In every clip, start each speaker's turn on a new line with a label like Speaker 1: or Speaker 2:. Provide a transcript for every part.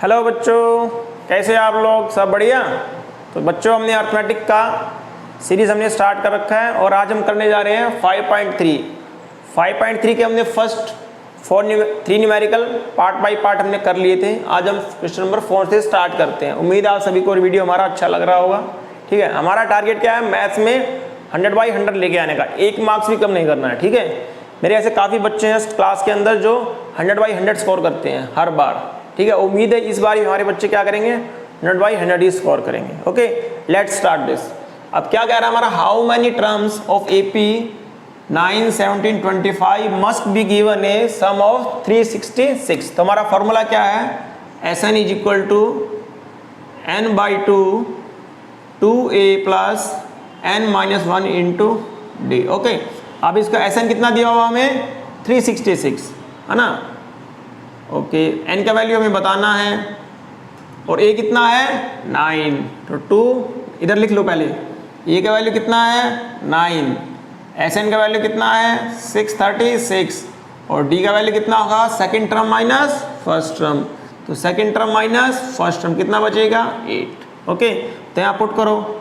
Speaker 1: Hello बच्चों, कैसे आप लोग? सब बढ़िया? तो बच्चों, हमने अर्थमेटिक का सीरीज़ हमने स्टार्ट कर रखा है और आज हम करने जा रहे हैं 5.3 के हमने first 3 numerical part by part हमने कर लिए थे। आज हम क्वेश्चन नंबर 4 से स्टार्ट करते हैं। उम्मीद है आप सभी को वीडियो हमारा अच्छा लग रहा होगा। ठीक है, हमारा टारगेट क्या है? मैथ्स में 100 बाई 100 लेके आने का, 1 मार्क्स भी कम नहीं करना है। ठीक है, मेरे ऐसे काफ़ी बच्चे हैं क्लास के अंदर जो 100 बाई 100 स्कोर करते हैं हर बार। ठीक है, उम्मीद है इस बार भी हमारे बच्चे क्या करेंगे? 100 बाई 100 ही स्कोर करेंगे। Okay, let's start this. अब क्या कह रहा है हमारा? How many terms of AP 9, 17, 25 must be given a sum of 366। तो हमारा फॉर्मूला क्या है? Sn is equal to n by 2a plus n minus 1 into D. Okay, अब इसका Sn कितना दिया हुआ हमें? 366 है ना। ओके, n का वैल्यू हमें बताना है और a कितना है? 9। तो 2 इधर लिख लो पहले। a का वैल्यू कितना है? 9। Sn का वैल्यू कितना है? 636 और d का वैल्यू कितना होगा? Second term minus first term. तो second term minus first term कितना बचेगा? 8। ओके, तो यहाँ पुट करो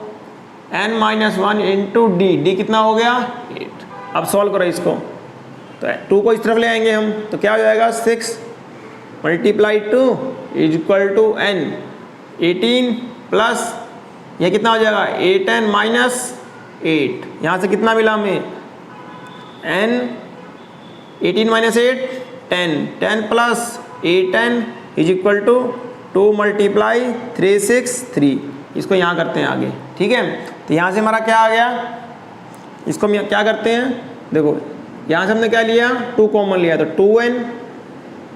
Speaker 1: n माइनस 1 इंटू डी कितना हो गया? 8। अब सॉल्व करो इसको। तो 2 को इस तरफ ले आएंगे हम, तो क्या हो जाएगा? 6 multiply 2 is equal to n। 18 plus यह कितना हो जाएगा? 8n minus 8। यहाँ से कितना मिला हमें? n 18 minus 8 10। 10 plus 8n is equal to 2 multiply 363। इसको यहाँ करते हैं आगे। ठीक है, तो यहाँ से हमारा क्या आ गया? इसको हम क्या करते हैं? देखो, यहाँ से हमने क्या लिया? 2 कॉमन लिया, तो 2n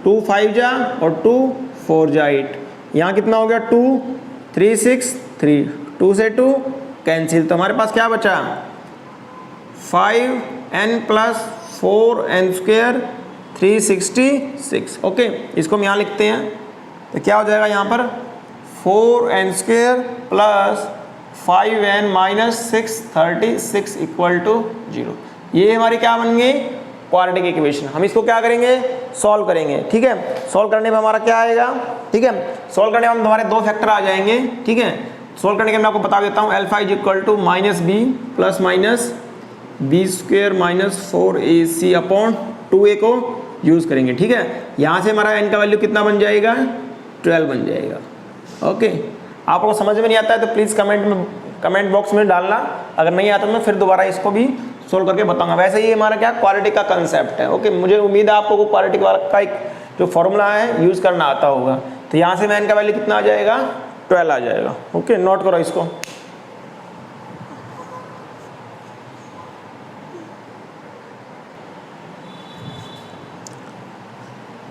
Speaker 1: 2 5 जा और 2 4 जा 8। यहाँ कितना हो गया? 2 3 6 3। 2 से 2 कैंसिल, तो हमारे पास क्या बचा? 5n plus 4n square 366। Okay, इसको हम यहाँ लिखते हैं, तो क्या हो जाएगा यहाँ पर? 4n square plus 5n minus 636 equal to 0। ये हमारी क्या बन गई? Quadratic equation. हम इसको क्या करेंगे? सॉल्व करेंगे। ठीक है, सॉल्व करने में हमारा क्या आएगा? ठीक है, सॉल्व करने में हमारे 2 फैक्टर आ जाएंगे। ठीक है, सॉल्व करने के मैं आपको बता देता हूँ। Alpha is equal to minus B plus minus B square minus 4ac upon 2a को यूज़ करेंगे। ठीक है, यहाँ से हमारा n का वैल्यू कितना बन जाएगा? 12 बन जाएगा। ओके, आप लोगों को समझ में नहीं आता है तो प्लीज़ कमेंट बॉक्स में डालना। अगर नहीं आता तो मैं फिर दोबारा इसको भी सोल्व करके बताऊंगा। वैसे ये हमारा क्या क्वाड्रेटिक का कंसेप्ट है। ओके, मुझे उम्मीद है आपको क्वाड्रेटिक वाला का एक जो फॉर्मूला है यूज़ करना आता होगा। तो यहाँ से n का वैल्यू कितना आ जाएगा? 12 आ जाएगा। ओके, नोट करो इसको।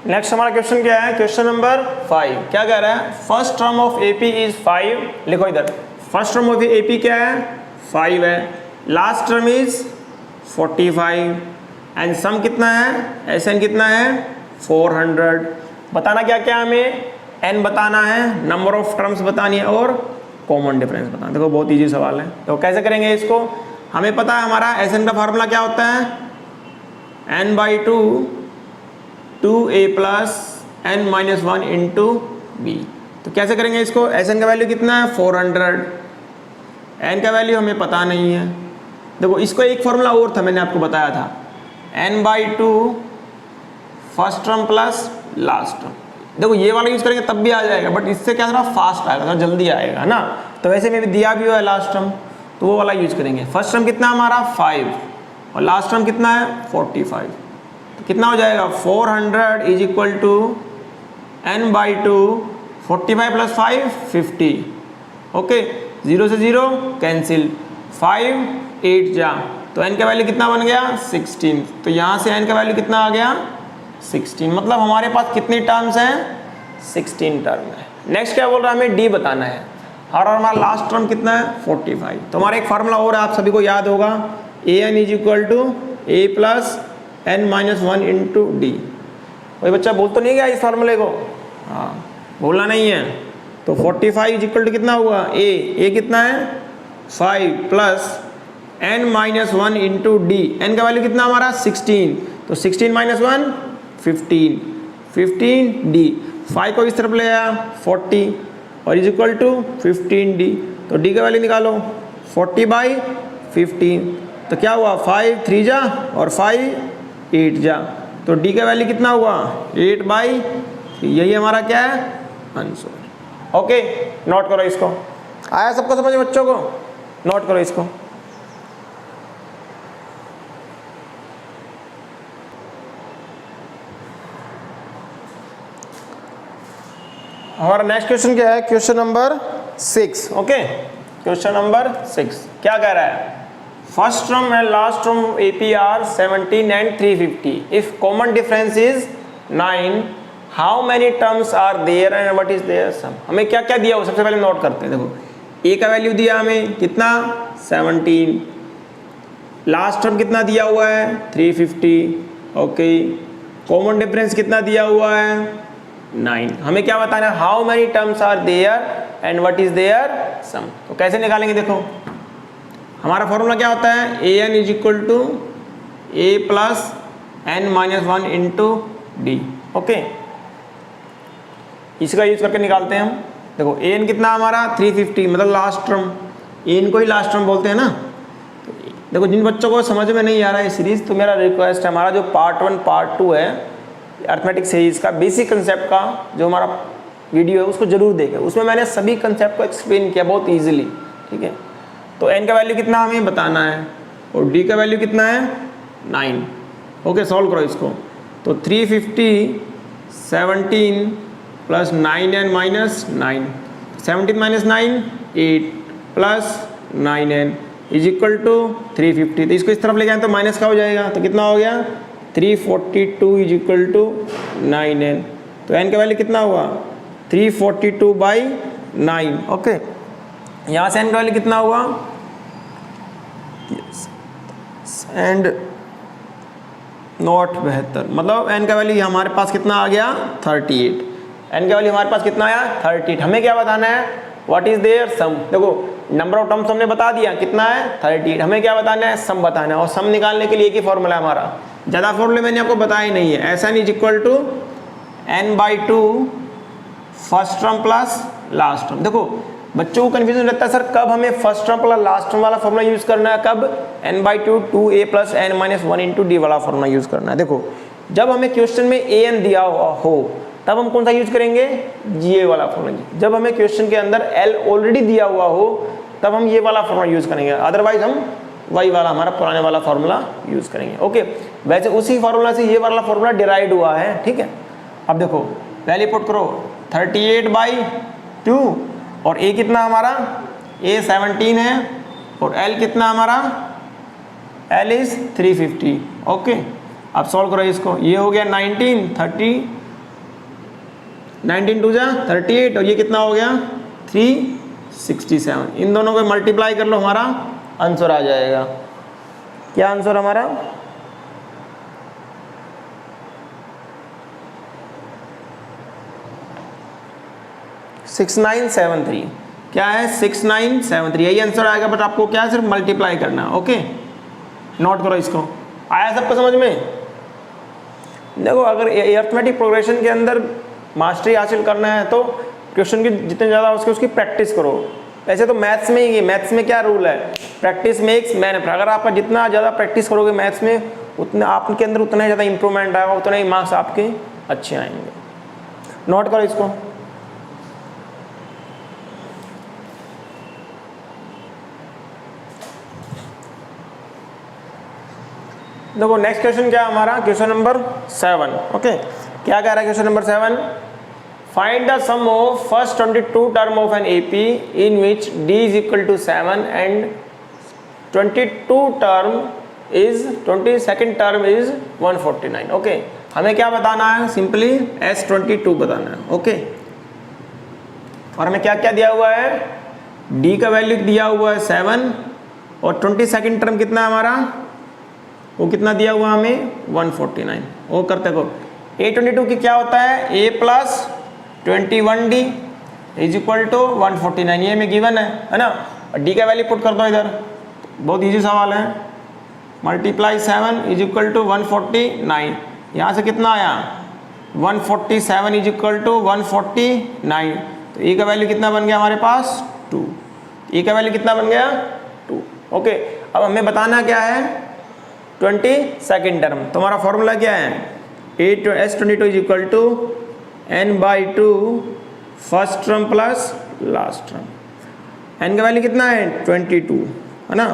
Speaker 1: नेक्स्ट हमारा क्वेश्चन क्या है? क्वेश्चन नंबर 5 क्या कह रहा है? First term of AP is 5। लिखो इधर, फर्स्ट टर्म ऑफ एपी क्या है? 5 है। Last term is 45 and sum कितना है? Sn कितना है? 400। बताना क्या क्या हमें? n बताना है, नंबर ऑफ टर्म्स बतानी है और कॉमन डिफरेंस बताना। देखो बहुत इजी सवाल है। तो कैसे करेंगे इसको? हमें पता है हमारा Sn का फार्मूला क्या होता है? n by 2a plus n minus 1 into B. तो कैसे करेंगे इसको? Sn का वैल्यू कितना है? 400। n का वैल्यू हमें पता नहीं है। देखो, इसको एक फार्मूला और था, मैंने आपको बताया था, n by 2 first term plus last term. देखो ये वाला यूज़ करेंगे तब भी आ जाएगा, बट इससे क्या थोड़ा फास्ट आएगा, थोड़ा जल्दी आएगा, है ना। तो वैसे में भी दिया भी हुआ है लास्ट टर्म, तो वो वाला यूज़ करेंगे। फर्स्ट टर्म कितना हमारा? 5 और लास्ट टर्म कितना है? 45। तो कितना हो जाएगा? 400 is equal to n by 2 45 plus 5 50। Okay, 0 से 0 कैंसिल, 5 8 जा, तो n का वैल्यू कितना बन गया? 16। तो यहाँ से n का वैल्यू कितना आ गया? 16। मतलब हमारे पास कितनी टर्म्स हैं? 16 टर्म है। नेक्स्ट क्या बोल रहा है? हमें d बताना है और हमारा लास्ट टर्म कितना है? 45। तो हमारा एक फार्मूला और है, आप सभी को याद होगा, an is equal to a plus n minus 1 into D. कोई बच्चा बोल तो नहीं गया इस फार्मूले को? हाँ, बोलना नहीं है। तो 45 इज इक्वल टू कितना हुआ? a कितना है? 5 plus n minus 1 into D. n का वैल्यू कितना हमारा? 16। तो 16 माइनस 1 15। 15d, 5 को इस तरफ ले आया 40 और इज इक्वल टू 15d, तो d का वैल्यू निकालो 40/15, तो क्या हुआ 5 3 जा और 5 8 जा, तो d का वैल्यू कितना हुआ 8/3, यही हमारा क्या है आंसर। ओके, नोट करो इसको। आया सबको समझ में बच्चों को? नोट करो इसको। हमारा नेक्स्ट क्वेश्चन क्या है? Question number 6। Okay, question number 6 क्या कह रहा है? First term and last term AP are 17 and 350, if common difference is 9, how many terms are there and what is their sum. हमें क्या क्या दिया हो सबसे पहले नोट करते हैं। देखो A का वैल्यू दिया हमें कितना 17, लास्ट टर्म कितना दिया हुआ है 350, ओके, कॉमन डिफरेंस कितना दिया हुआ है 9। हमें क्या बताना है? How many terms are there and what is their sum. तो कैसे निकालेंगे? देखो हमारा फॉर्मूला क्या होता है? an is equal to a plus n minus 1 into D. Okay, इसका यूज करके निकालते हैं हम। देखो an कितना हमारा 350, मतलब लास्ट टर्म, an को ही लास्ट टर्म बोलते हैं ना। तो देखो जिन बच्चों को समझ में नहीं आ रहा है सीरीज, तो मेरा रिक्वेस्ट है, हमारा जो पार्ट 1 पार्ट 2 है अर्थमेटिक सीरीज का बेसिक कंसेप्ट का जो हमारा वीडियो है उसको जरूर देखें, उसमें मैंने सभी कंसेप्ट को एक्सप्लेन किया बहुत इजीली। ठीक है, तो n का वैल्यू कितना हमें बताना है और d का वैल्यू कितना है 9। ओके, सॉल्व करो इसको। तो 350 17 plus 9n minus 9, 17 minus 9 8 plus 9n is equal to 350। तो इसको इस तरफ ले जाए तो माइनस का हो जाएगा, तो कितना हो गया 342 इज इक्वल टू 9n। तो n का वैल्यू कितना हुआ 342/9। ओके, यहाँ से n का वैल्यू कितना हुआ एंड नॉट 72, मतलब n का वैल्यू हमारे पास कितना आ गया 38। n का वैल्यू हमारे पास कितना आया 38। हमें क्या बताना है? व्हाट इज देयर सम। देखो नंबर ऑफ टर्म्स हमने बता दिया कितना है 38। हमें क्या बताना है? सम बताना है, और सम निकालने के लिए एक ही फॉर्मूला है हमारा, ज़्यादा फॉर्मूले मैंने आपको बताए नहीं है। SN is equal to n/2 first term plus last term. देखो बच्चों को कन्फ्यूजन रहता है सर कब हमें first term plus last term वाला फॉर्मूला यूज़ करना है, कब n/2 2a plus n minus 1 into d वाला फॉर्मूला यूज़ करना है। देखो जब हमें क्वेश्चन में an दिया हो तब हम कौन सा यूज़ करेंगे? GA वाला फॉर्मूला। जब हमें क्वेश्चन के अंदर L ऑलरेडी दिया हुआ हो तब हम ये वाला फॉर्मूला यूज़ करेंगे, अदरवाइज हम वही वाला हमारा पुराने वाला फॉर्मूला यूज़ करेंगे। ओके, वैसे उसी फॉर्मूला से ये वाला फॉर्मूला डिराइव हुआ है। ठीक है, अब देखो वैल्यू पुट करो 38/2 और a कितना हमारा a 17 है और l कितना हमारा l इज 350। ओके, अब सॉल्व करो इसको। ये हो गया 19 30 19 2 जा 38 और ये कितना हो गया 367। इन दोनों को मल्टीप्लाई कर लो, हमारा आंसर आ जाएगा। क्या आंसर हमारा? सिक्स 6973। क्या है 6973, यही आंसर आएगा, बट आपको क्या है सिर्फ मल्टीप्लाई करना है। ओके, नोट करो इसको। आया सबको समझ में? देखो अगर अरिथमेटिक प्रोग्रेशन के अंदर मास्टरी हासिल करना है तो क्वेश्चन की जितने ज़्यादा हो सके उसकी प्रैक्टिस करो। वैसे तो मैथ्स में ही, मैथ्स में क्या रूल है? Practice makes man. अगर आप जितना ज़्यादा प्रैक्टिस करोगे मैथ्स में उतना आपके अंदर उतना ही ज़्यादा इंप्रूवमेंट आएगा, उतना ही मार्क्स आपके अच्छे आएंगे। नोट करो इसको। देखो नेक्स्ट क्वेश्चन क्या है हमारा? Question number 7। ओके, क्या कह रहा है question number 7? Find the sum of first 22 term of an AP in which D is equal to 7 and 22nd term is 149। Okay, हमें क्या बताना है? सिंपली S22 बताना है। ओके, और हमें क्या क्या दिया हुआ है? D का वैल्यू दिया हुआ है 7 और 22nd टर्म कितना है हमारा? वो कितना दिया हुआ हमें 149। वो करते को A22 की क्या होता है? A plus 21D is equal to 149, ये में गिवन है ना। D का वैल्यू पुट कर दो इधर, बहुत इजी सवाल है। मल्टीप्लाई 7 इज इक्वल टू 149, यहाँ से कितना आया 147 इज इक्वल टू 149। तो ए का वैल्यू कितना बन गया हमारे पास 2। ए का वैल्यू कितना बन गया 2। ओके, अब हमें बताना क्या है 22nd टर्म। तो हमारा फॉर्मूला क्या है S22 is equal to n/2 first term plus last term. n का वैल्यू कितना है 22 है ना,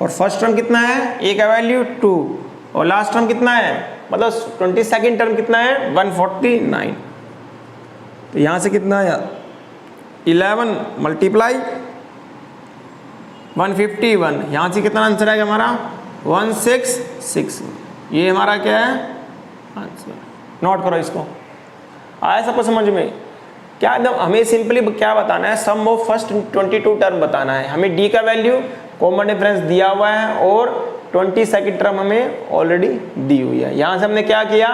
Speaker 1: और फर्स्ट टर्म कितना है a का वैल्यू 2 और लास्ट टर्म कितना है मतलब 22nd टर्म कितना है 149। तो यहाँ से कितना आया 11 मल्टीप्लाई 151, यहाँ से कितना आंसर आएगा हमारा 166। ये हमारा क्या है आंसर। नोट करो इसको। आया सबको समझ में? क्या एकदम हमें सिंपली क्या बताना है सम ऑफ फर्स्ट 22 टर्म बताना है। हमें डी का वैल्यू कॉमन डिफरेंस दिया हुआ है और 22nd टर्म हमें ऑलरेडी दी हुई है। यहाँ से हमने क्या किया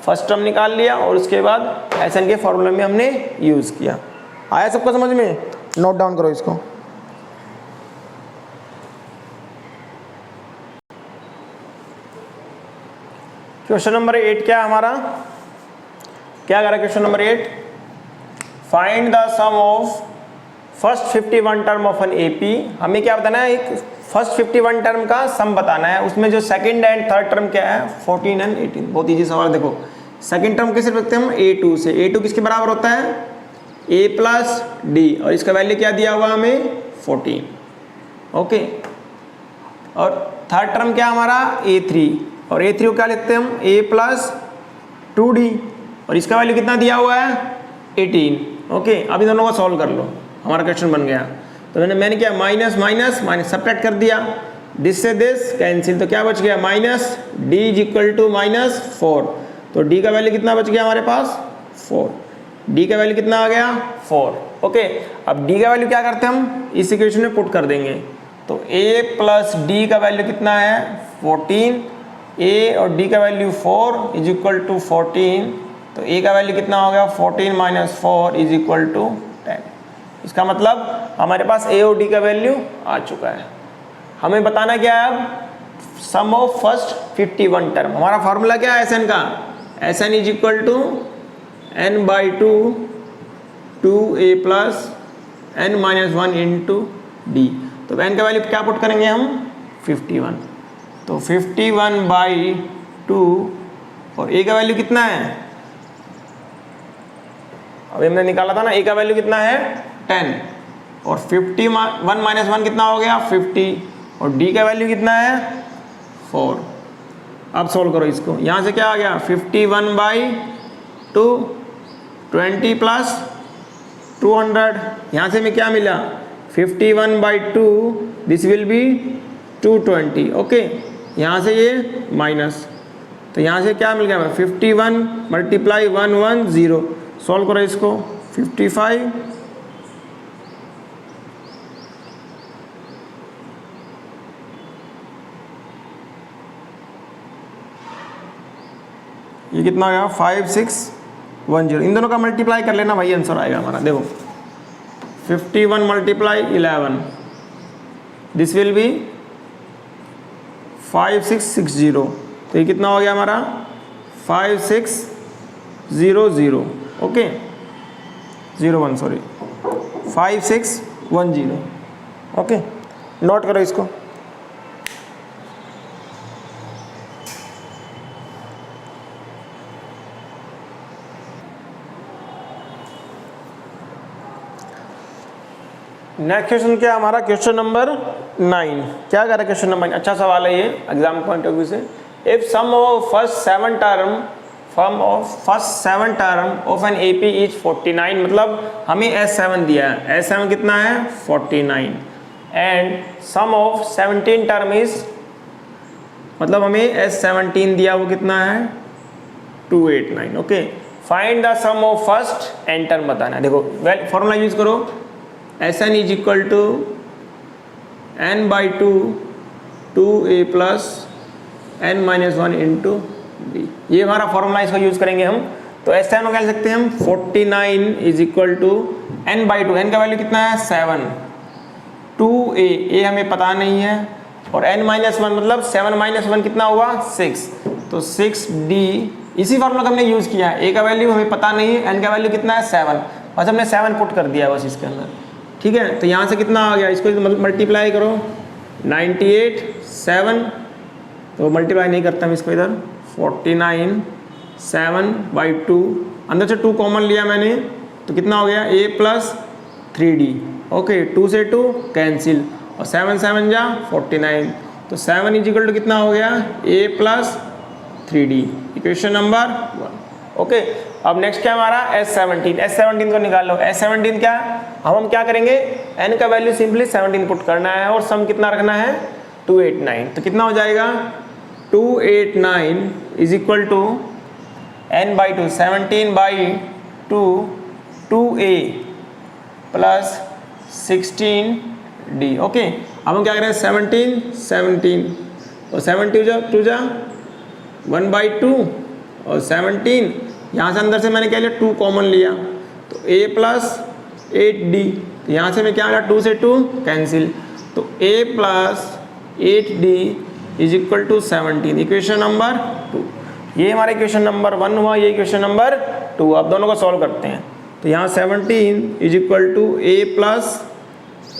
Speaker 1: फर्स्ट टर्म निकाल लिया और उसके बाद एसएन के फॉर्मूले में हमने यूज़ किया। आया सबको समझ में? नोट डाउन करो इसको। क्वेश्चन नंबर 8 क्या हमारा क्या करा question number 8, find the sum of first 51 term of an AP. हमें क्या बताना है एक फर्स्ट 51 टर्म का सम बताना है, उसमें जो सेकंड एंड थर्ड टर्म क्या है 14 एंड 18। बहुत इजी सवाल। देखो सेकंड टर्म कैसे रखते हैं हम a2 से, a2 किसके बराबर होता है a प्लस डी और इसका वैल्यू क्या दिया हुआ हमें 14। ओके, और थर्ड टर्म क्या हमारा a3 और a3 को क्या लिखते हैं हम a प्लस 2d और इसका वैल्यू कितना दिया हुआ है 18। ओके, अब इन दोनों को सॉल्व कर लो, हमारा क्वेश्चन बन गया। तो मैंने क्या माइनस माइनस माइनस सब्ट्रैक्ट कर दिया, दिस से दिस कैंसिल, तो क्या बच गया minus d is equal to -4। तो डी का वैल्यू कितना बच गया हमारे पास 4। डी का वैल्यू कितना आ गया 4। ओके, अब डी का वैल्यू क्या करते हैं हम इस इक्वेशन में पुट कर देंगे। तो a प्लस डी का वैल्यू कितना है 14, a और d का वैल्यू 4 इज इक्वल टू 14। तो a का वैल्यू कितना हो गया 14 माइनस 4 इज इक्वल टू 10। इसका मतलब हमारे पास a और d का वैल्यू आ चुका है। हमें बताना क्या है अब सम ऑफ फर्स्ट 51 टर्म। हमारा फार्मूला क्या है एसएन का, S N is equal to n/2 2a plus n-1 into d. तो n का वैल्यू क्या पुट करेंगे हम 51। तो 51/2 और a का वैल्यू कितना है अभी हमने निकाला था ना, a का वैल्यू कितना है 10 और 51 माइनस 1 कितना हो गया 50 और d का वैल्यू कितना है 4। अब सोल्व करो इसको, यहाँ से क्या आ गया 51/2 20 प्लस 200, यहाँ से हमें क्या मिला 51/2 दिस विल बी 220। ओके, यहाँ से ये माइनस, तो यहाँ से क्या मिल गया 51 मल्टीप्लाई 110। सॉल्व करो इसको 55 ये कितना आ गया 5610। इन दोनों का मल्टीप्लाई कर लेना भाई आंसर आएगा हमारा। देखो 51 मल्टीप्लाई 11 दिस विल बी 5660। तो ये कितना हो गया हमारा 5600। Okay 01 sorry 5610। ओके, नोट करो इसको। नेक्स्ट क्वेश्चन क्या हमारा क्वेश्चन नंबर 9। क्या कह रहा है क्वेश्चन नंबर 9? अच्छा सवाल है ये एग्जाम पॉइंट ऑफ व्यू से। If sum of first 7 term of an AP is 49, मतलब हमें S7 दिया है, S7 कितना है 49 and sum of 17 term is, मतलब हमें S17 दिया वो कितना है 289। Okay, find the sum of first n term बताना है। देखो फॉर्मूला यूज करो, Sn is equal to n/2 2a plus n-1 into d. ये हमारा फॉर्मूला, इसका यूज करेंगे हम। तो Sn को कह सकते हैं हम 49 is equal to n/2, n का वैल्यू कितना है 7, 2a, a हमें पता नहीं है, और n-1 मतलब 7 - 1 कितना हुआ 6, तो 6d इसी फार्मूला का हमने यूज़ किया है। ए का वैल्यू हमें पता नहीं है, एन का वैल्यू कितना है 7, बस हमने 7 पुट कर दिया बस इसके अंदर, ठीक है। तो यहाँ से कितना आ गया, इसको मल्टीप्लाई करो 98 7, तो मल्टीप्लाई नहीं करता हम इसको इधर, 49 7/2, अंदर से 2 कॉमन लिया मैंने तो कितना हो गया a + 3d, ओके 2 से 2 कैंसिल और 7 7 जा 49, तो 7 = कितना हो गया a + 3d, equation number 1, okay. अब नेक्स्ट क्या हमारा S17 को निकाल लो। S17 क्या, हम क्या करेंगे, n का वैल्यू सिंपली 17 पुट करना है और सम कितना रखना है 289, तो कितना हो जाएगा 289 = n/2 17/2 2a + 16d, ओके। अब हम क्या करें 17 और 7 2 जा 1/2 और 17, यहाँ से अंदर से मैंने क्या लिया 2 कॉमन लिया तो a + 8d, तो यहाँ से मैं क्या आ गया 2 से 2 कैंसिल, तो a + 8d = 17, इक्वेशन नंबर 2। ये हमारा इक्वेशन नंबर 1 हुआ, ये इक्वेशन नंबर 2। अब दोनों को सॉल्व करते हैं, तो यहाँ 17 = a +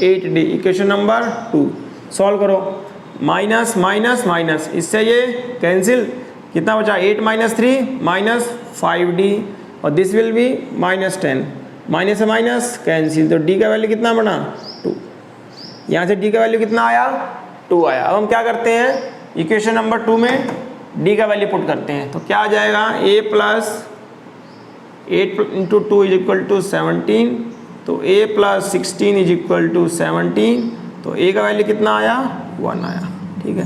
Speaker 1: 8d, equation number 2। Solve करो, माइनस माइनस माइनस, इससे ये कैंसिल, कितना बचा 8 - 3 -5d और दिस विल बी -10, माइनस से माइनस कैंसिल, तो d का वैल्यू कितना बना 2, यहाँ से d का वैल्यू कितना आया 2 आया। अब हम क्या करते हैं, इक्वेशन नंबर 2 में d का वैल्यू पुट करते हैं, तो क्या आ जाएगा a + 8 × 2 = 17, तो a + 16 = 17, तो a का वैल्यू कितना आया 1 आया, ठीक है।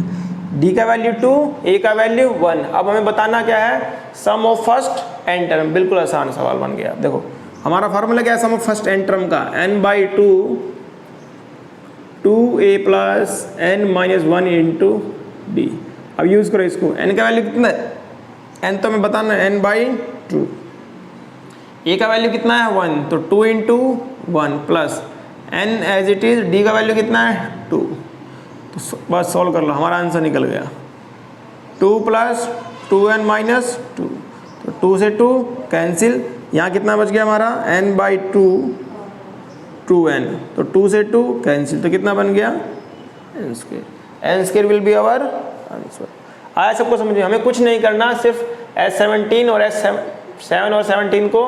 Speaker 1: d का वैल्यू 2, a का वैल्यू 1। अब हमें बताना क्या है, सम ऑफ फर्स्ट एन टर्म, बिल्कुल आसान सवाल बन गया। देखो हमारा फार्मूला क्या है सम ऑफ फर्स्ट एन टर्म का, n/2 2a + n - 1 × d। अब यूज़ करो इसको, n का वैल्यू कितना है, n तो हमें बताना है n/2, a का वैल्यू कितना है 1, तो 2 × 1 + n as it is, d का वैल्यू कितना है 2, तो बस सॉल्व कर लो, हमारा आंसर निकल गया 2 + 2n - 2, तो 2 से 2 कैंसिल, यहाँ कितना बच गया हमारा n/2 2n, तो 2 से 2 कैंसिल, तो कितना बन गया n² will be our answer. आया सबको समझ में, हमें कुछ नहीं करना, सिर्फ S17 और S7 और 17 को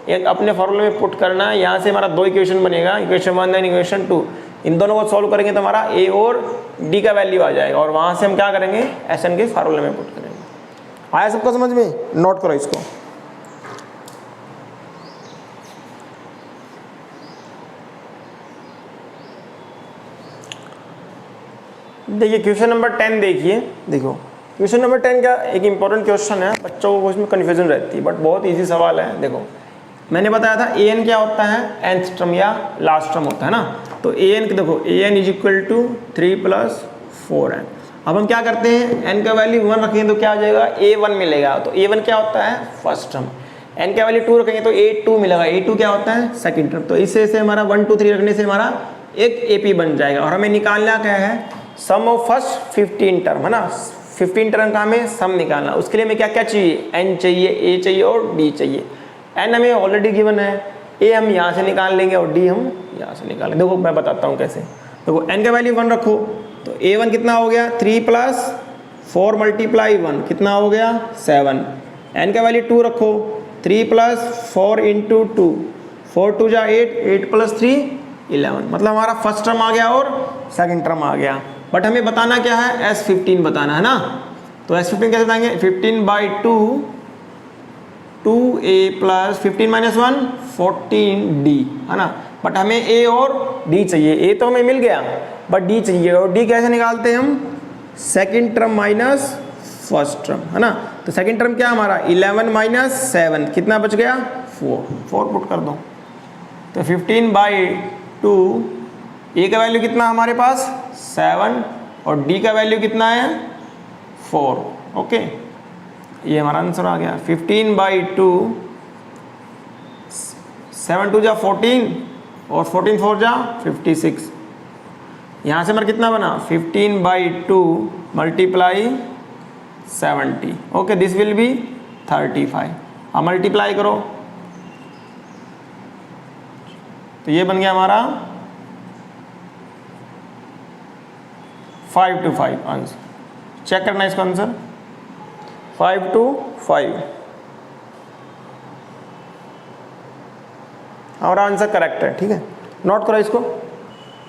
Speaker 1: एक अपने फॉर्मूले में पुट करना है। यहाँ से हमारा 2 इक्वेशन बनेगा, इक्वेशन 1 एंड इक्वेशन 2, इन दोनों को सॉल्व करेंगे तो हमारा a और d का वैल्यू आ जाएगा और वहाँ से हम क्या करेंगे Sn के फार्मूले में पुट करेंगे। आया सबको समझ में, नोट करो इसको। देखिए क्वेश्चन नंबर 10 देखिए, देखो क्वेश्चन नंबर 10 का एक इंपॉर्टेंट क्वेश्चन है, बच्चों को इसमें कन्फ्यूजन रहती है बट बहुत इजी सवाल है। देखो मैंने बताया था an क्या होता है, nth टर्म या लास्ट टर्म होता है ना, तो an देखो an = 3 + 4n। अब हम क्या करते हैं, n का वैल्यू 1 रखेंगे तो क्या आ जाएगा a1 मिलेगा, तो a1 क्या होता है फर्स्ट टर्म, n का वैल्यू 2 रखेंगे तो a2 मिलेगा, a2 क्या होता है सेकंड टर्म, तो इससे हमारा 1 2 3 रखने से हमारा एक AP बन जाएगा। और हमें निकालना क्या है, सम ऑफ फर्स्ट 15 टर्म है ना, 15 टर्म का हमें सम निकालना, उसके लिए हमें क्या क्या चाहिए, n चाहिए, a चाहिए और d चाहिए। n हमें ऑलरेडी गिवन है, a हम यहाँ से निकाल लेंगे और d हम यहाँ से निकालेंगे। देखो मैं बताता हूँ कैसे, देखो n का वैल्यू 1 रखो तो a1 कितना हो गया 3 + 4 × 1 कितना हो गया 7, n का वैल्यू 2 रखो 3 + 4 × 2 4 2 जा 8 8 + 3 11, मतलब हमारा फर्स्ट टर्म आ गया और सेकंड टर्म आ गया। बट हमें बताना क्या है, S15 बताना है ना, तो S15 कैसे बताएंगे 15/2 2a + 15 - 1 14d है ना, बट हमें a और d चाहिए, a तो हमें मिल गया बट d चाहिए, और d कैसे निकालते हैं हम, second term minus first term है ना, तो सेकंड टर्म क्या हमारा 11 - 7 कितना बच गया 4 पुट कर दो, तो 15/2 a का वैल्यू कितना हमारे पास 7 और d का वैल्यू कितना है 4, ओके ये हमारा आंसर आ गया 15/2 7 2 जा 14 और 14 4 जा 56, यहाँ से हमारा कितना बना 15/2 × 70, ओके दिस विल बी 35। अब मल्टीप्लाई करो तो ये बन गया हमारा 5 to 5 आंसर। चेक करना है इसका आंसर 5 to 5। हमारा आंसर करेक्ट है, ठीक है, नोट करो इसको।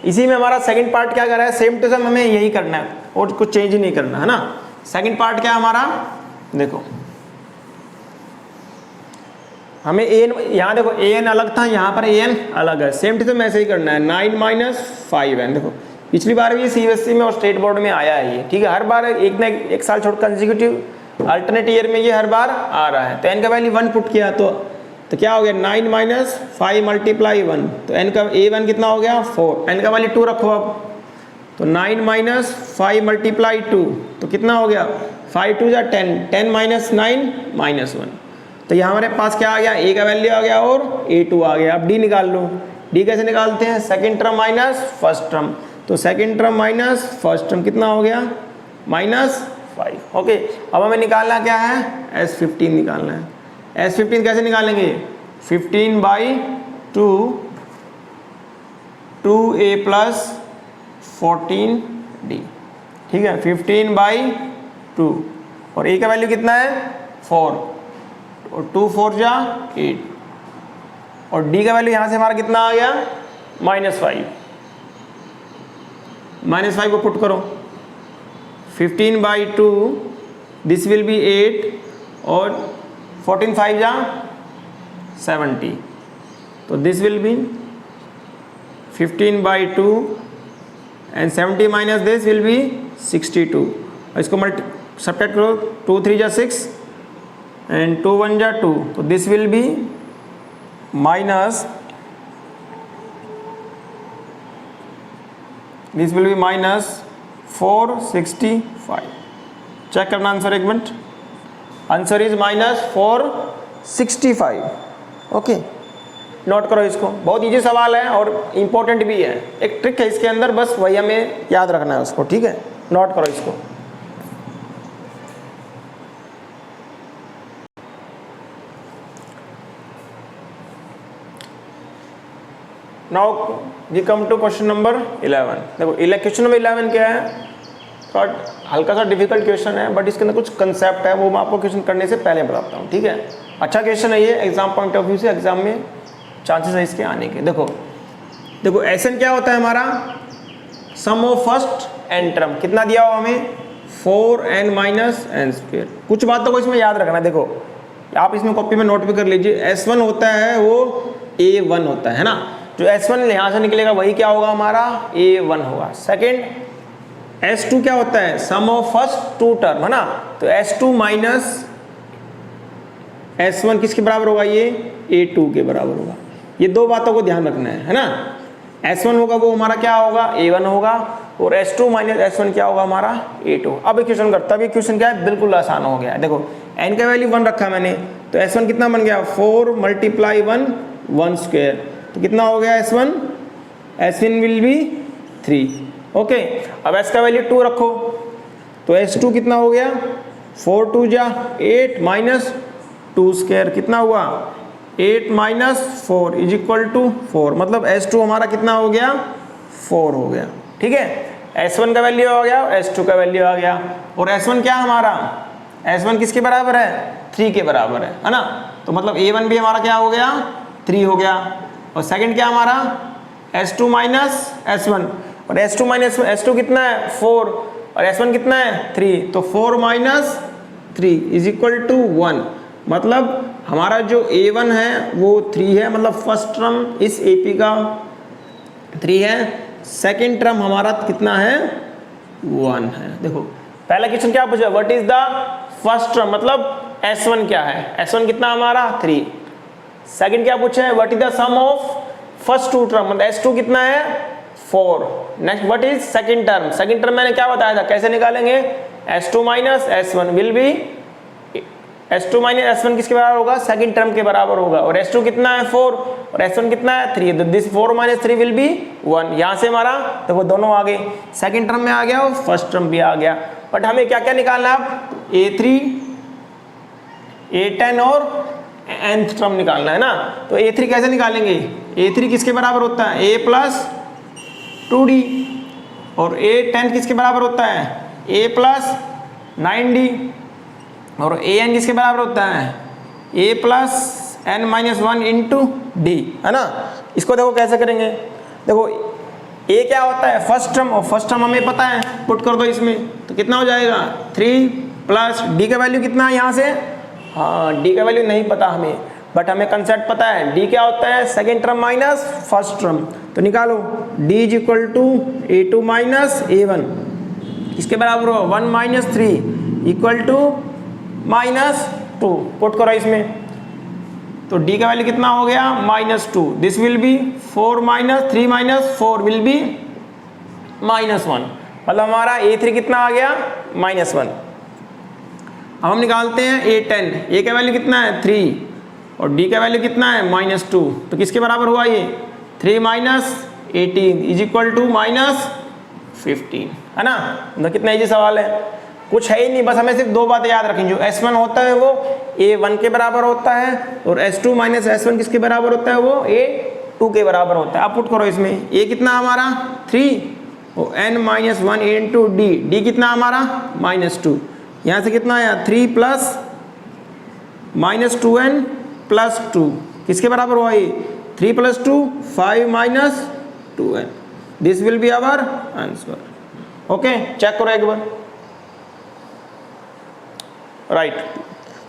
Speaker 1: इसी में हमारा सेकंड पार्ट क्या कर रहा है, सेम टू सेम हमें यही करना है और कुछ चेंज ही नहीं करना है ना। सेकंड पार्ट क्या है हमारा, देखो हमें an, यहाँ देखो an अलग था, यहाँ पर an अलग है, सेम टू सेम ऐसे ही करना है। 9 - 5n, देखो पिछली बार भी CBSE में और स्टेट बोर्ड में आया है ये, ठीक है, हर बार एक ना एक साल छोड़ कंसेक्यूटिव अल्टरनेट ईयर में ये हर बार आ रहा है। तो n का वैल्यू 1 पुट किया तो क्या हो गया 9 - 5 × 1, तो n का a1 कितना हो गया 4, n का वैल्यू 2 रखो अब, तो 9 - 5 × 2 तो कितना हो गया 5 2 = 10, 10 - 9 - 1, तो यहाँ हमारे पास क्या आ गया, a का वैल्यू आ गया और a2 आ गया। अब d निकाल लो, d कैसे निकालते हैं, second term minus first term, तो second term minus first term कितना हो गया -5। ओके, अब हमें निकालना क्या है, S15 निकालना है। S15 कैसे निकालेंगे, 15/2 2a + 14d, ठीक है, 15/2 और a का वैल्यू कितना है 4 और 2 4 = 8 और d का वैल्यू यहाँ से हमारा कितना आ गया -5। -5 को पुट करो, 15/2 दिस विल बी 8 और 14 5 = 70, तो this will B 15/2 and 70 minus this will B 62। इसको सब्ट्रैक्ट करो, 2 3 = 6 and 2 1 = 2, तो दिस विल बी -465। चेक करना आंसर एक minute, answer is -465। Okay, note करो इसको, बहुत इजी सवाल है और इम्पोर्टेंट भी है, एक ट्रिक है इसके अंदर, बस वही हमें याद रखना है उसको, ठीक है, नोट करो इसको। Now we come to question number 11। देखो क्वेश्चन नंबर 11 क्या है, थोड़ा हल्का सा डिफिकल्ट क्वेश्चन है, बट इसके अंदर कुछ कंसेप्ट है वो मैं आपको क्वेश्चन करने से पहले बताता हूँ, ठीक है। अच्छा क्वेश्चन है ये, एग्जाम पॉइंट ऑफ व्यू से एग्जाम में चांसेस है इसके आने के। देखो एसएन क्या होता है हमारा, सम ऑफ फर्स्ट एन टर्म, कितना दिया हुआ हमें 4n - n²। कुछ बातों को इसमें याद रखना, देखो आप इसमें कॉपी में नोट भी कर लीजिए। S1 होता है वो A1 होता है ना, जो S1 यहाँ से निकलेगा वही क्या होगा हमारा A1 होगा। सेकेंड S2 क्या होता है, सम ऑफ फर्स्ट टू टर्म है ना, तो S2 - S1 किसके बराबर होगा, ये A2 के बराबर होगा। ये दो बातों को ध्यान रखना है ना, S1 होगा वो हमारा क्या होगा A1 होगा और S2 - S1 क्या होगा हमारा A2। अब एक क्वेश्चन करता है, क्वेश्चन क्या है बिल्कुल आसान हो गया है। देखो n का वैल्यू 1 रखा मैंने, तो S1 कितना बन गया 4 × 1 तो कितना हो गया S1 विल बी 3। ओके, अब S का वैल्यू 2 रखो, तो S2 कितना हो गया 4 2 = 8 - 2² कितना हुआ 8 - 4 = 4, मतलब S2 हमारा कितना हो गया 4 हो गया, ठीक है। S1 का वैल्यू आ गया, S2 का वैल्यू आ गया, और S1 क्या हमारा, S1 किसके बराबर है 3 के बराबर है ना, तो मतलब A1 भी हमारा क्या हो गया 3 हो गया। और सेकंड क्या हमारा S2 - S1, और S2 कितना है 4 और S1 कितना है 3, तो 4 - 3 = 1, मतलब हमारा जो A1 है वो 3 है, मतलब फर्स्ट टर्म इस AP का 3 है, सेकेंड टर्म हमारा कितना है 1 है। देखो पहला क्वेश्चन क्या पूछा, what is the first term, मतलब S1 क्या है, S1 कितना हमारा 3। सेकंड क्या पूछा है, what is the sum of first two term, मतलब S2 कितना है 4। Next what is second term, second term मैंने क्या बताया था कैसे निकालेंगे, S2 - S1 will be S2 - S1 किसके बराबर होगा, सेकंड टर्म के बराबर होगा, और S2 कितना है 4 और S1 कितना है 3, तो दिस 4 - 3 विल बी 1। यहाँ से हमारा तो वो दोनों आ गए, सेकंड टर्म में आ गया और फर्स्ट टर्म भी आ गया। बट हमें क्या क्या निकालना है अब, A3 A10 और nth टर्म निकालना है ना। तो A3 कैसे निकालेंगे, A3 किसके बराबर होता है, A प्लस 2D, और A10 किसके बराबर होता है, A प्लस 9D, और an किसके बराबर होता है, A plus n minus 1 into D, है ना। इसको देखो कैसे करेंगे, देखो A क्या होता है, फर्स्ट टर्म, और फर्स्ट टर्म हमें पता है, पुट कर दो इसमें, तो कितना हो जाएगा 3 प्लस D का वैल्यू कितना है यहाँ से, हाँ D का वैल्यू नहीं पता हमें, बट हमें कंसेप्ट पता है, D क्या होता है, second term minus first term, तो निकालो D is equal to A2 minus A1, किसके बराबर हो 1 minus 3 equal to minus 2, put करो इसमें, तो D का वैल्यू कितना हो गया -2, this will B 4 minus 3 minus 4 will be -1, मतलब हमारा A3 कितना आ गया -1। अब हम निकालते हैं A10, A का वैल्यू कितना है 3 और D का वैल्यू कितना है -2, तो किसके बराबर हुआ ये 3 माइनस 18 इज इक्वल टू -15, है ना। तो कितना इजी सवाल है, कुछ है ही नहीं, बस हमें सिर्फ दो बातें याद रखें, जो S1 होता है वो A1 के बराबर होता है, और S2 माइनस S1 किसके बराबर होता है, वो A2 के बराबर होता है। अब पुट करो इसमें, A कितना हमारा 3 और n माइनस 1 इंटू D कितना हमारा -2, यहाँ से कितना आया 3 प्लस -2n प्लस 2, किसके बराबर हुआ ये 3 plus 2 5 minus 2n, this will be our answer. Okay, check करो एक बार, राइट,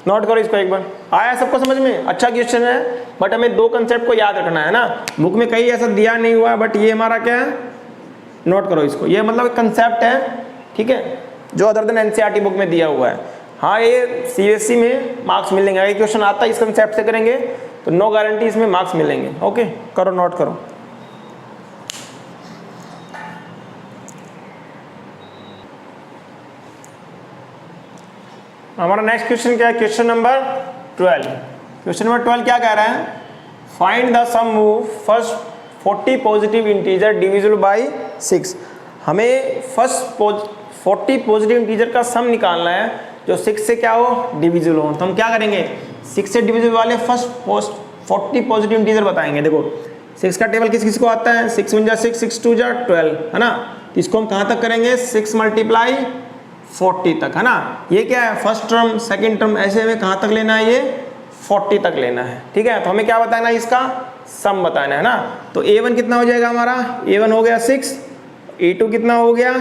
Speaker 1: नोट करो इसको एक बार, आया सबको समझ में, अच्छा क्वेश्चन है, बट हमें दो कंसेप्ट को याद रखना है ना, बुक में कहीं ऐसा दिया नहीं हुआ है, बट ये हमारा क्या है, नोट करो इसको, ये मतलब एक कंसेप्ट है, ठीक है, जो अदर देन एनसीईआरटी बुक में दिया हुआ है। हाँ, ये सीबीएसई में मार्क्स मिलेंगे, अगर क्वेश्चन आता है इस कंसेप्ट से करेंगे तो नो गारंटी इसमें मार्क्स मिलेंगे। ओके, करो, नोट करो। हमारा नेक्स्ट क्वेश्चन क्या है, क्वेश्चन नंबर 12। क्वेश्चन नंबर 12 क्या कह रहा है, find the sum of first 40 positive integer divisible by 6। हमें फर्स्ट 40 पॉजिटिव इंटीजर का सम निकालना है जो 6 से क्या हो, डिविजिबल हो। तो हम क्या करेंगे, 6 से डिविजिबल वाले फर्स्ट 40 पॉजिटिव इंटीजर बताएंगे। देखो 6 का टेबल किस किस को आता है, 6 1 जा 6, 6 2 जा 12, है ना। इसको हम कहाँ तक करेंगे, 6 मल्टीप्लाई 40 तक, है ना। ये क्या है, फर्स्ट टर्म सेकंड टर्म, ऐसे हमें कहाँ तक लेना है, ये 40 तक लेना है, ठीक है। तो हमें क्या बताना है, इसका सम बताना है ना। तो A1 कितना हो जाएगा हमारा, A1 हो गया 6, A2 कितना हो गया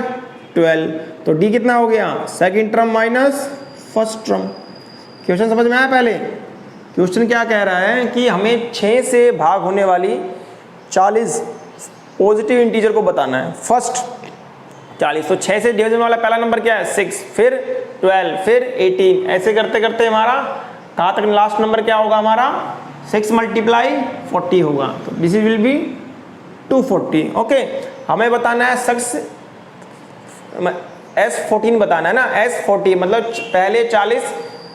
Speaker 1: 12, तो D कितना हो गया second term minus first term. Question समझ में आया। पहले क्वेश्चन क्या कह रहा है कि हमें 6 से भाग होने वाली 40 पॉजिटिव इंटीजर को बताना है, फर्स्ट 40। तो 6 से डिवीजन वाला पहला नंबर क्या है 6, फिर 12, फिर 18, ऐसे करते करते हमारा कहाँ तक लास्ट नंबर क्या होगा हमारा 6 मल्टीप्लाई 40 होगा। तो दिस विल बी 240। ओके, हमें बताना है S14 बताना है ना। S40 मतलब पहले 40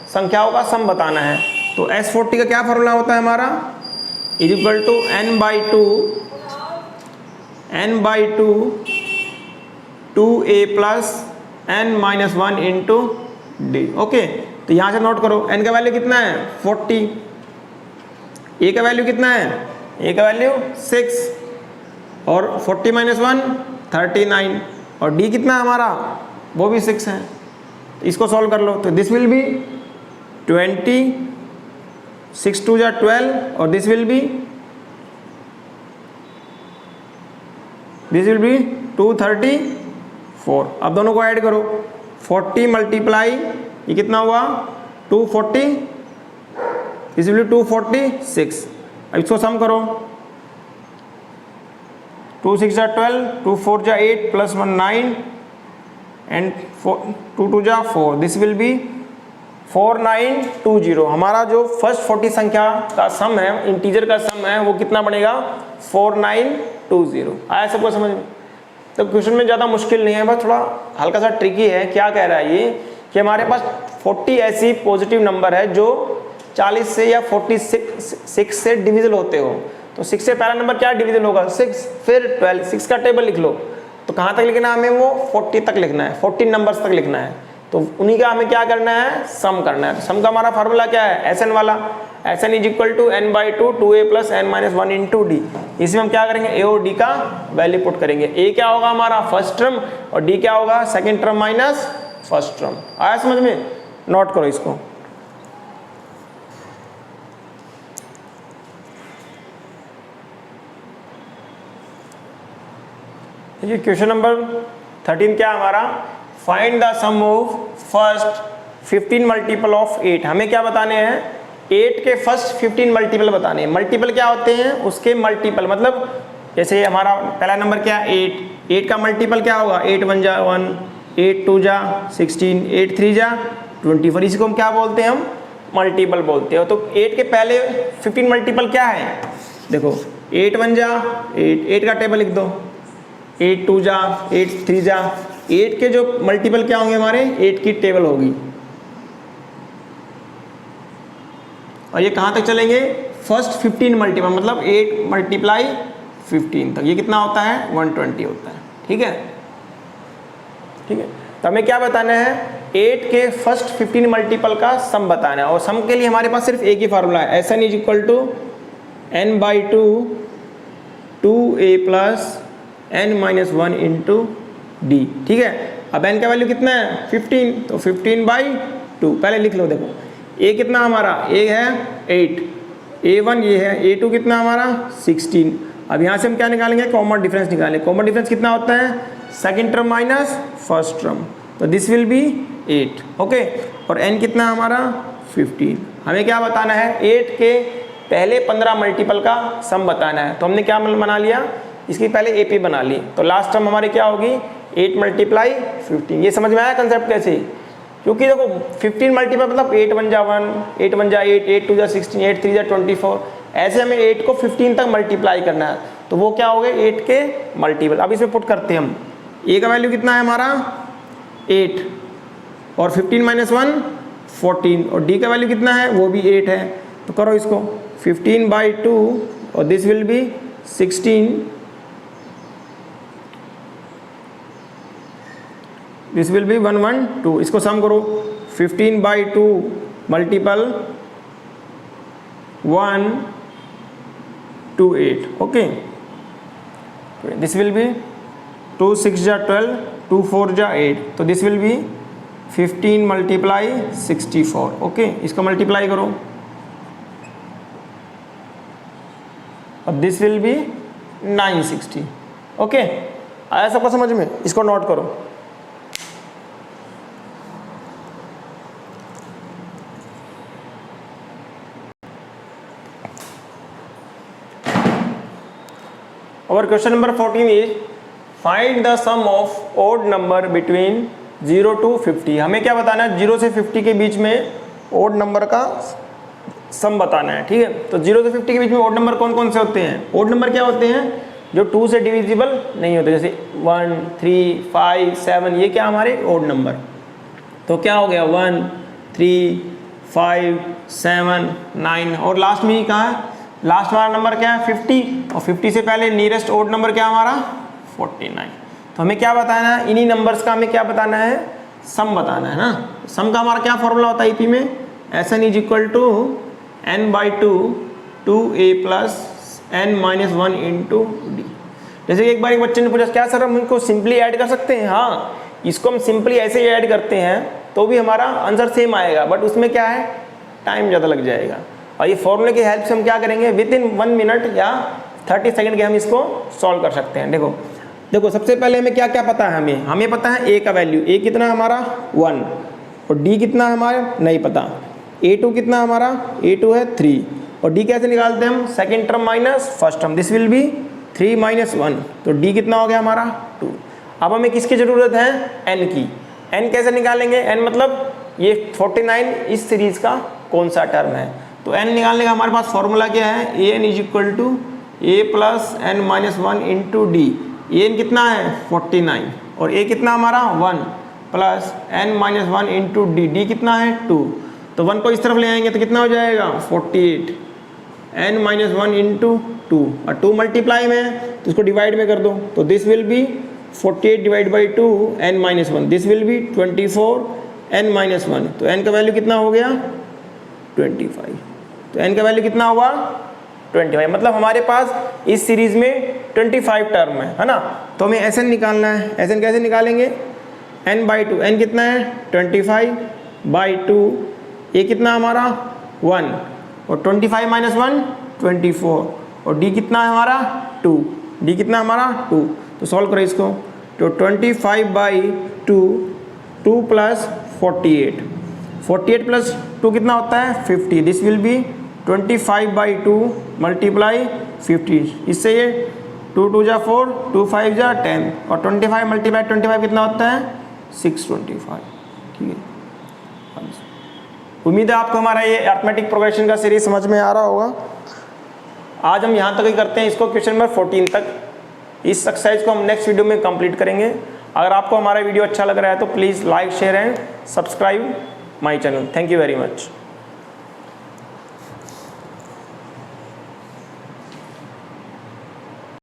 Speaker 1: संख्याओं का सम बताना है। तो S40 का क्या फॉर्मूला होता है हमारा, is equal to n by two 2a plus n minus 1 into D. Okay, तो यहाँ से नोट करो, n का वैल्यू कितना है 40, a का वैल्यू कितना है, a का वैल्यू 6 और 40 माइनस 1 39, और d कितना हमारा वो भी 6 है। तो इसको सॉल्व कर लो, तो दिस विल बी 20, 6 2 जा 12, और दिस विल बी 234। अब दोनों को ऐड करो, 40 मल्टीप्लाई ये कितना हुआ 240, दिस विल बी 246। अब इसको सम करो, 2 6 जा 12, 2 4 जा 8 प्लस 1 9 एंड 2 2 जा 4, दिस विल बी 4920। हमारा जो फर्स्ट 40 संख्या का सम है, इंटीजर का सम है, वो कितना बनेगा 4920। आया सबको समझ में। तो क्वेश्चन में ज़्यादा मुश्किल नहीं है, बस थोड़ा हल्का सा ट्रिकी है। क्या कह रहा है ये कि हमारे पास 40 ऐसी पॉजिटिव नंबर है जो 40 से या 46 से डिविजल होते हो। तो 6 से पहला नंबर क्या डिविजल होगा 6, फिर 12, 6 का टेबल लिख लो। तो कहाँ तक लिखना है हमें, वो 40 तक लिखना है, 14 नंबर्स तक लिखना है। तो उन्हीं का हमें क्या करना है, सम करना है। सम का हमारा फार्मूला क्या है, Sn वाला, Sn is equal to n/2 2a plus n minus 1 into d. इसमें हम क्या करेंगे, a और d का वैल्यू पुट करेंगे। a क्या होगा हमारा फर्स्ट टर्म और d क्या होगा second term minus first term. आया समझ में, नोट करो इसको। ये क्वेश्चन नंबर 13 क्या हमारा, find the sum of first 15 multiple of 8। हमें क्या बताने हैं, 8 के फर्स्ट 15 मल्टीपल बताने हैं। मल्टीपल क्या होते हैं, उसके मल्टीपल, मतलब जैसे हमारा पहला नंबर क्या है 8, 8 का मल्टीपल क्या होगा, 8 1 जा 1, 8 2 जा 16, 8 3 जा 24। इसको हम क्या बोलते हैं, हम मल्टीपल बोलते हैं। तो 8 के पहले 15 मल्टीपल क्या है, देखो 8 1 जा 8, 8 का टेबल लिख दो, 8 2 जा 8 3 जा 8 के जो मल्टीपल क्या होंगे हमारे, 8 की टेबल होगी। और ये कहाँ तक चलेंगे, फर्स्ट 15 मल्टीपल, मतलब 8 मल्टीप्लाई 15 तक। ये कितना होता है, 120 होता है। ठीक है, ठीक है। तो हमें क्या बताना है, 8 के फर्स्ट 15 मल्टीपल का सम बताना है। और सम के लिए हमारे पास सिर्फ एक ही फार्मूला है, Sn is equal to n/2 2a plus n minus 1 into d. ठीक है, अब n का वैल्यू कितना है 15, तो 15/2 पहले लिख लो। देखो a कितना हमारा, a है 8, a1 ये है, a2 कितना हमारा 16। अब यहाँ से हम क्या निकालेंगे, कॉमन डिफरेंस निकालेंगे। कॉमन डिफरेंस कितना होता है, second term minus first term, तो दिस विल बी 8। ओके, और n कितना हमारा 15। हमें क्या बताना है, 8 के पहले 15 मल्टीपल का सम बताना है। तो हमने क्या बना लिया, इसकी पहले AP बना ली, तो लास्ट टर्म हमारी क्या होगी 8 मल्टीप्लाई 15। ये समझ में आया कंसेप्ट कैसे, क्योंकि देखो 15 मल्टीपल मतलब 8 1 जा 1, 8 1 जा 8, 8 2 जा 16, 8 3 जा 24। ऐसे हमें 8 को 15 तक मल्टीप्लाई करना है, तो वो क्या हो गए 8 के मल्टीपल। अब इसमें पुट करते हैं हम, a का वैल्यू कितना है हमारा 8 और 15 माइनस 1 14, और d का वैल्यू कितना है, वो भी 8 है। तो करो इसको 15/2 और this will B 16, this will B 112। इसको सम करो, 15/2 multiple 1 2 8। Okay, this will B 2 6 जा 12, 2 4 जा 8, तो this will B 15 multiply 64। Okay, इसको मल्टीप्लाई करो, अब दिस विल बी 960। ओके, आया सबको समझ में, इसको नोट करो। Our question number 14 is find the sum of odd number between 0 to 50। हमें क्या बताना है, 0 से 50 के बीच में ओड नंबर का सम बताना है। ठीक है, तो 0 से 50 के बीच में ओड नंबर कौन कौन से होते हैं, ओड नंबर क्या होते हैं, जो 2 से डिविजिबल नहीं होते, जैसे 1 3 5 7, ये क्या हमारे ओड नंबर। तो क्या हो गया 1 3 5 7 9, और लास्ट में ही कहा है, लास्ट वाला नंबर क्या है 50, और 50 से पहले नियरेस्ट ओड नंबर क्या हमारा 49। तो हमें क्या बताना है, इन्हीं नंबर्स का हमें क्या बताना है, सम बताना है ना। सम का हमारा क्या फॉर्मूला होता है ईपी में, Sn is equal to n/2 2a plus n minus 1 into d. जैसे कि एक बार एक बच्चे ने पूछा, क्या सर हम इनको सिंपली ऐड कर सकते हैं। हाँ, इसको हम सिंपली ऐसे ही ऐड करते हैं तो भी हमारा आंसर सेम आएगा, बट उसमें क्या है, टाइम ज़्यादा लग जाएगा। और ये फॉर्मूले की हेल्प से हम क्या करेंगे, विद इन 1 मिनट या 30 सेकंड के हम इसको सॉल्व कर सकते हैं। देखो देखो सबसे पहले हमें क्या क्या पता है, हमें पता है a का वैल्यू, a कितना हमारा 1, और d कितना हमारा नहीं पता, a2 कितना हमारा, a2 है 3, और d कैसे निकालते हैं हम, second term minus first term, this will B 3 minus 1, तो d कितना हो गया हमारा 2। अब हमें किसकी ज़रूरत है, n की। n कैसे निकालेंगे, n मतलब ये 49 इस सीरीज़ का कौन सा टर्म है। तो n निकालने का हमारे पास फॉर्मूला क्या है, an is equal to a plus n minus 1 into d. an कितना है 49, और a कितना हमारा 1 plus n minus 1 into d, d कितना है 2। तो 1 को इस तरफ ले आएंगे तो कितना हो जाएगा 48, n माइनस 1 इंटू 2, और 2 मल्टीप्लाई में तो इसको डिवाइड में कर दो, तो this will B 48 divide by 2 n minus 1, this will B 24 n minus 1, तो n का वैल्यू कितना हो गया 25, तो n का वैल्यू कितना हुआ 25। मतलब हमारे पास इस सीरीज में 25 टर्म है ना। तो हमें Sn निकालना है। Sn कैसे निकालेंगे, n/2, n कितना है 25/2, ये कितना हमारा 1, और 25 माइनस 1 24, और d कितना है हमारा 2, d कितना हमारा 2। तो सॉल्व करो इसको, तो 25/2, 2 प्लस 48, 48 प्लस 2 कितना होता है 50, दिस विल बी 25/2 मल्टीप्लाई 50, इससे ये 2 2 जा 4, 2 5 जा 10, और 25 मल्टीप्लाई 25 कितना होता है 625। ठीक है, उम्मीद है आपको हमारा ये अरिथमेटिक प्रोग्रेशन का सीरीज समझ में आ रहा होगा। आज हम यहाँ तक ही करते हैं इसको, क्वेश्चन नंबर 14 तक। इस एक्सरसाइज को हम नेक्स्ट वीडियो में कंप्लीट करेंगे। अगर आपको हमारा वीडियो अच्छा लग रहा है तो please like share and subscribe my channel. Thank you very much.